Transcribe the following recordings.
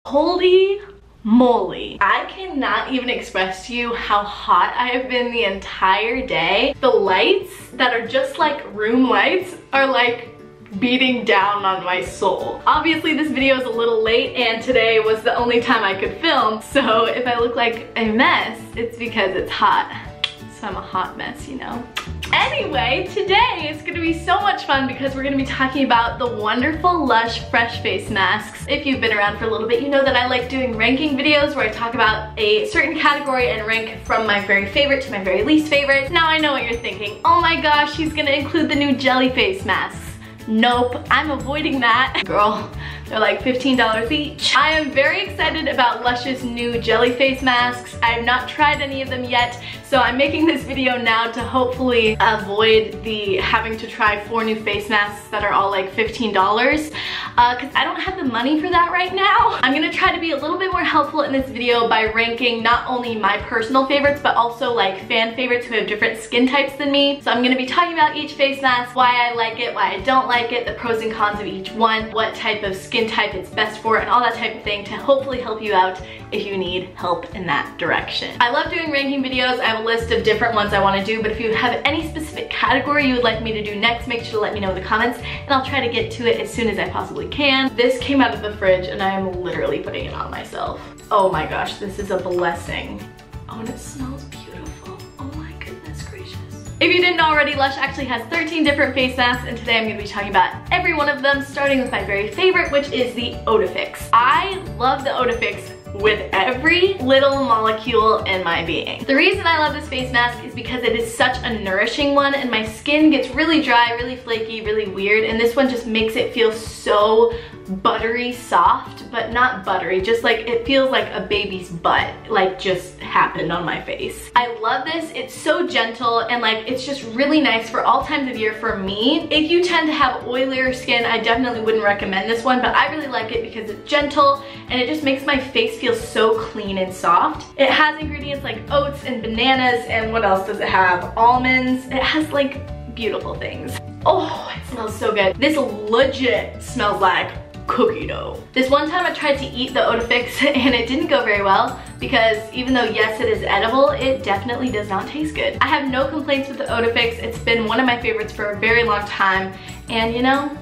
Holy moly. I cannot even express to you how hot I have been the entire day. The lights that are just like room lights are like beating down on my soul. Obviously this video is a little late and today was the only time I could film, so if I look like a mess, it's because it's hot. So I'm a hot mess, you know. Anyway, today is gonna be so much fun because we're gonna be talking about the wonderful Lush Fresh Face Masks. If you've been around for a little bit, you know that I like doing ranking videos where I talk about a certain category and rank from my very favorite to my very least favorite. Now I know what you're thinking. Oh my gosh, she's gonna include the new jelly face masks. Nope, I'm avoiding that. Girl, they're like $15 each. I am very excited about Lush's new jelly face masks. I have not tried any of them yet, so I'm making this video now to hopefully avoid the having to try 4 new face masks that are all like $15, because I don't have the money for that right now. I'm gonna try to be a little bit more helpful in this video by ranking not only my personal favorites, but also like fan favorites who have different skin types than me. So I'm gonna be talking about each face mask, why I like it, why I don't like it, the pros and cons of each one, what type of skin type it's best for, and all that type of thing to hopefully help you out if you need help in that direction. I love doing ranking videos. I have a list of different ones I want to do, but if you have any specific category you would like me to do next, make sure to let me know in the comments and I'll try to get to it as soon as I possibly can. This came out of the fridge and I am literally putting it on myself. Oh my gosh, this is a blessing. Oh, and it smells beautiful. Oh my goodness gracious. If you didn't already, Lush actually has 13 different face masks, and today I'm going to be talking about every one of them, starting with my very favorite, which is the Oda Fix. I love the Oda Fix with every little molecule in my being. The reason I love this face mask is because it is such a nourishing one, and my skin gets really dry, really flaky, really weird, and this one just makes it feel so buttery soft, but not buttery, just like it feels like a baby's butt like just happened on my face. I love this. It's so gentle and like it's just really nice for all times of year for me. If you tend to have oilier skin, I definitely wouldn't recommend this one, but I really like it because it's gentle and it just makes my face feel so clean and soft. It has ingredients like oats and bananas, and what else does it have? Almonds. It has like beautiful things. Oh, it smells so good. This legit smells like cookie dough. This one time I tried to eat the Oda Fix and it didn't go very well because even though yes it is edible, it definitely does not taste good. I have no complaints with the Oda Fix. It's been one of my favorites for a very long time, and you know,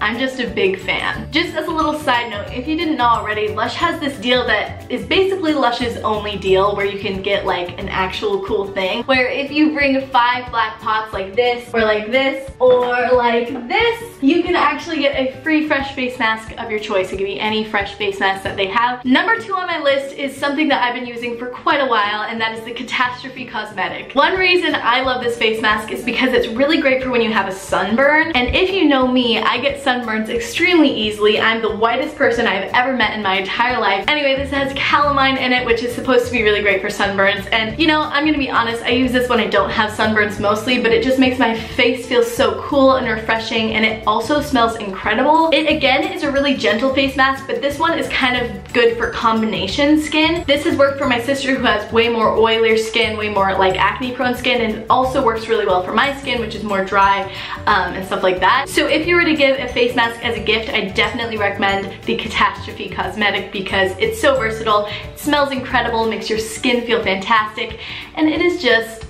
I'm just a big fan. Just as a little side note, if you didn't know already, Lush has this deal that is basically Lush's only deal where you can get like an actual cool thing, where if you bring 5 black pots like this, or like this, or like this, you can actually get a free fresh face mask of your choice. It can be any fresh face mask that they have. Number 2 on my list is something that I've been using for quite a while, and that is the Catastrophe Cosmetic. One reason I love this face mask is because it's really great for when you have a sunburn, and if you know me, I get sunburns extremely easily. I'm the whitest person I've ever met in my entire life. Anyway, this has calamine in it, which is supposed to be really great for sunburns, and you know, I'm gonna be honest, I use this when I don't have sunburns mostly, but it just makes my face feel so cool and refreshing, and it also smells incredible. It again is a really gentle face mask, but this one is kind of good for combination skin. This has worked for my sister who has way more oilier skin, way more like acne prone skin, and it also works really well for my skin, which is more dry and stuff like that. So if you were to give a face mask as a gift, I definitely recommend the Catastrophe Cosmetic because it's so versatile, it smells incredible, makes your skin feel fantastic, and it is just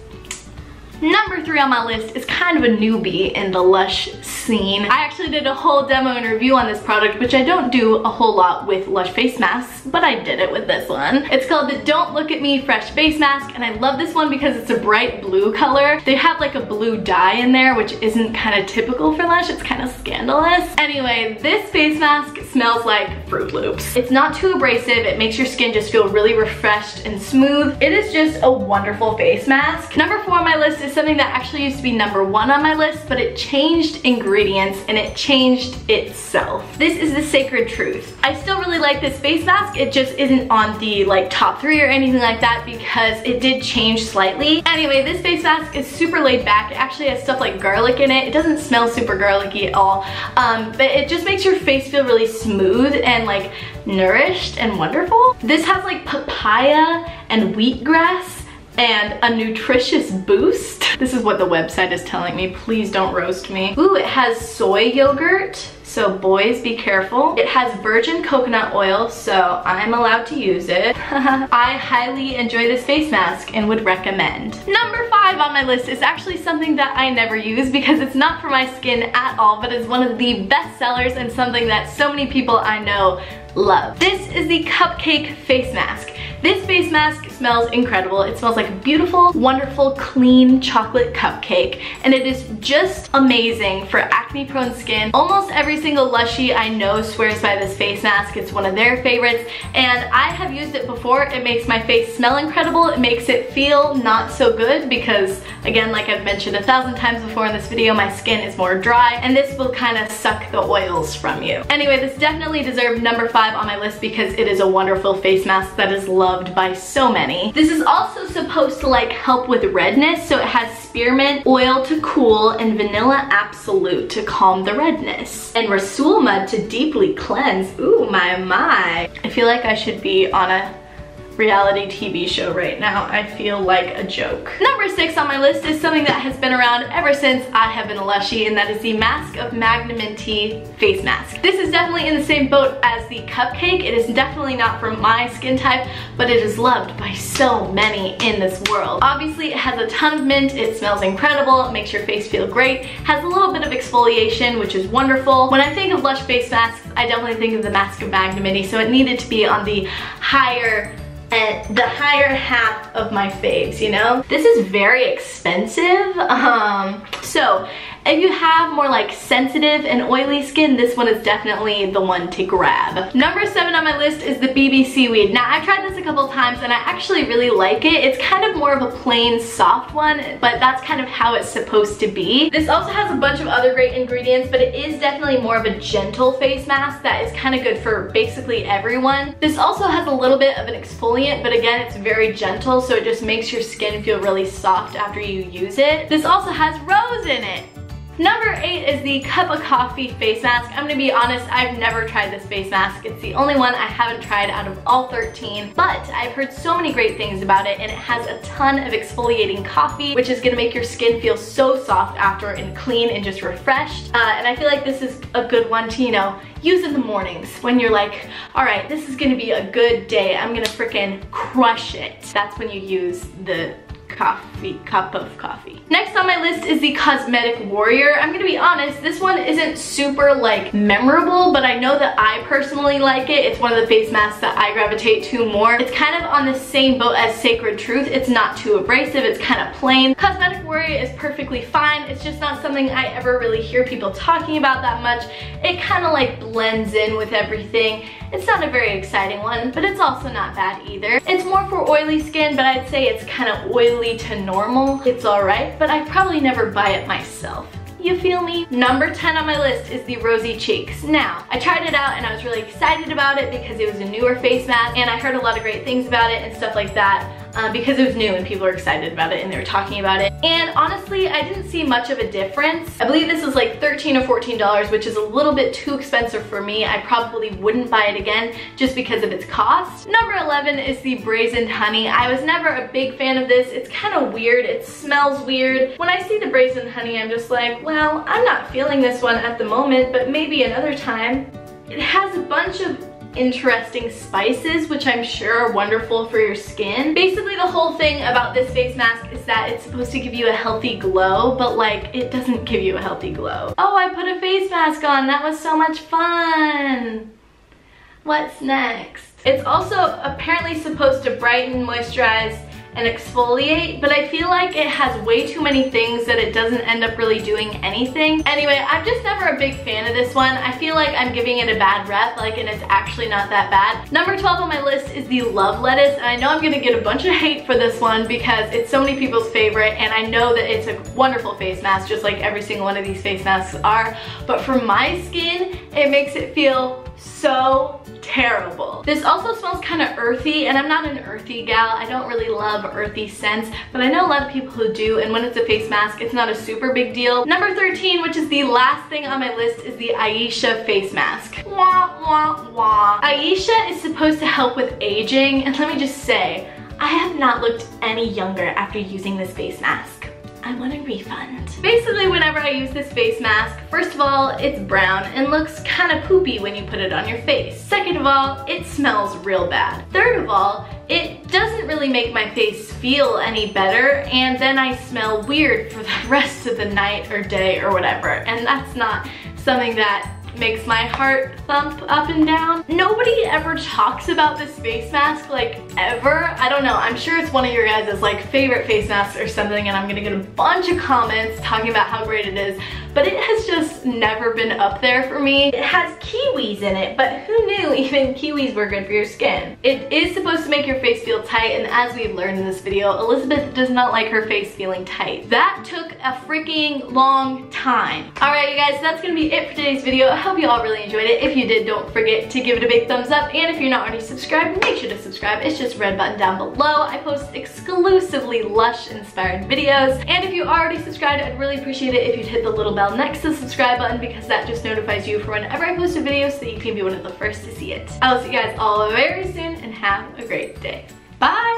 Number 3 on my list is kind of a newbie in the Lush scene. I actually did a whole demo and review on this product, which I don't do a whole lot with Lush face masks, but I did it with this one. It's called the Don't Look at Me Fresh Face Mask, and I love this one because it's a bright blue color. They have like a blue dye in there, which isn't kind of typical for Lush. It's kind of scandalous. Anyway, this face mask smells like Fruit Loops. It's not too abrasive. It makes your skin just feel really refreshed and smooth. It is just a wonderful face mask. Number 4 on my list is something that actually used to be number 1 on my list, but it changed ingredients and it changed itself. This is the Sacred Truth. I still really like this face mask. It just isn't on the like top 3 or anything like that because it did change slightly. Anyway, this face mask is super laid back. It actually has stuff like garlic in it. It doesn't smell super garlicky at all, but it just makes your face feel really smooth and like nourished and wonderful. This has like papaya and wheatgrass and a nutritious boost. This is what the website is telling me. Please don't roast me. Ooh, it has soy yogurt so boys be careful. It has virgin coconut oil, so I'm allowed to use it. I highly enjoy this face mask and would recommend. Number 5 on my list is actually something that I never use because it's not for my skin at all, but is one of the best sellers and something that so many people I know love. This is the Cupcake face mask. This face mask smells incredible. It smells like a beautiful, wonderful, clean chocolate cupcake, and it is just amazing for acne-prone skin. Almost every single lushie I know swears by this face mask. It's one of their favorites, and I have used it before. It makes my face smell incredible. It makes it feel not so good because, again, like I've mentioned 1,000 times before in this video, my skin is more dry, and this will kind of suck the oils from you. Anyway, this definitely deserved number 5 on my list because it is a wonderful face mask that is loved by so many. This is also supposed to like help with redness, so it has spearmint oil to cool and vanilla absolute to calm the redness, and Rasul mud to deeply cleanse. Ooh, my. I feel like I should be on a reality TV show right now. I feel like a joke. Number 6 on my list is something that has been around ever since I have been a lushie, and that is the Mask of Magnanimity face mask. This is definitely in the same boat as the Cupcake. It is definitely not for my skin type, but it is loved by so many in this world. Obviously, it has a ton of mint. It smells incredible. It makes your face feel great. Has a little bit of exfoliation, which is wonderful. When I think of Lush face masks, I definitely think of the Mask of Magnanimity, so it needed to be on the higher half of my faves, you know? This is very expensive. So if you have more like sensitive and oily skin, this one is definitely the one to grab. Number 7 on my list is the BB Seaweed. Now, I've tried this a couple times and I actually really like it. It's kind of more of a plain soft one, but that's kind of how it's supposed to be. This also has a bunch of other great ingredients, but it is definitely more of a gentle face mask that is kind of good for basically everyone. This also has a little bit of an exfoliant, but again, it's very gentle, so it just makes your skin feel really soft after you use it. This also has rose in it. Number 8 is the Cup of Coffee face mask. I'm gonna be honest, I've never tried this face mask. It's the only one I haven't tried out of all 13, but I've heard so many great things about it, and it has a ton of exfoliating coffee, which is gonna make your skin feel so soft after and clean and just refreshed. And I feel like this is a good one to, you know, use in the mornings when you're like, all right, this is gonna be a good day. I'm gonna freaking crush it. That's when you use the cup of coffee. Next on my list is the Cosmetic Warrior. I'm gonna be honest, this one isn't super like memorable, but I know that I personally like it. It's one of the face masks that I gravitate to more. It's kind of on the same boat as Sacred Truth. It's not too abrasive, it's kind of plain. Cosmetic Warrior is perfectly fine. It's just not something I ever really hear people talking about that much. It kind of like blends in with everything. It's not a very exciting one, but it's also not bad either. It's more for oily skin, but I'd say it's kind of oily to normal. It's alright, but I'd probably never buy it myself. You feel me? Number 10 on my list is the Rosy Cheeks. Now, I tried it out and I was really excited about it because it was a newer face mask, and I heard a lot of great things about it and stuff like that. Because it was new and people were excited about it and they were talking about it. And honestly, I didn't see much of a difference. I believe this is like $13 or $14, which is a little bit too expensive for me. I probably wouldn't buy it again just because of its cost. Number 11 is the Brazen Honey. I was never a big fan of this. It's kind of weird. It smells weird. When I see the Brazen Honey, I'm just like, well, I'm not feeling this one at the moment, but maybe another time. It has a bunch of interesting spices, which I'm sure are wonderful for your skin. Basically, the whole thing about this face mask is that it's supposed to give you a healthy glow, but like, it doesn't give you a healthy glow. Oh, I put a face mask on. That was so much fun. What's next? It's also apparently supposed to brighten, moisturize, and exfoliate, but I feel like it has way too many things that it doesn't end up really doing anything. Anyway, I'm just never a big fan of this one. I feel like I'm giving it a bad rep, like, and it's actually not that bad. Number 12 on my list is the Love Lettuce, and I know I'm gonna get a bunch of hate for this one because it's so many people's favorite, and I know that it's a wonderful face mask, just like every single one of these face masks are, but for my skin, it makes it feel so terrible. This also smells kind of earthy, and I'm not an earthy gal. I don't really love earthy scents, but I know a lot of people who do, and when it's a face mask, it's not a super big deal. Number 13, which is the last thing on my list, is the Aisha Face Mask. Wah, wah, wah. Aisha is supposed to help with aging, and let me just say, I have not looked any younger after using this face mask. I want a refund. Basically, whenever I use this face mask, first of all, it's brown and looks kind of poopy when you put it on your face. Second of all, it smells real bad. Third of all, it doesn't really make my face feel any better, and then I smell weird for the rest of the night or day or whatever, and that's not something that makes my heart thump up and down. Nobody ever talks about this face mask, like, ever. I don't know, I'm sure it's one of your guys' like favorite face masks or something, and I'm gonna get a bunch of comments talking about how great it is, but it has just never been up there for me. It has kiwis in it, but who knew even kiwis were good for your skin? It is supposed to make your face feel tight, and as we've learned in this video, Elisabeth does not like her face feeling tight. That took a freaking long time. Alright, you guys, that's gonna be it for today's video. I hope you all really enjoyed it. If you did, don't forget to give it a big thumbs up, and if you're not already subscribed, make sure to subscribe. It's just red button down below. I post exclusively Lush inspired videos, and if you already subscribed, I'd really appreciate it if you'd hit the little bell next to the subscribe button, because that just notifies you for whenever I post a video so that you can be one of the first to see it. I'll see you guys all very soon, and have a great day. Bye!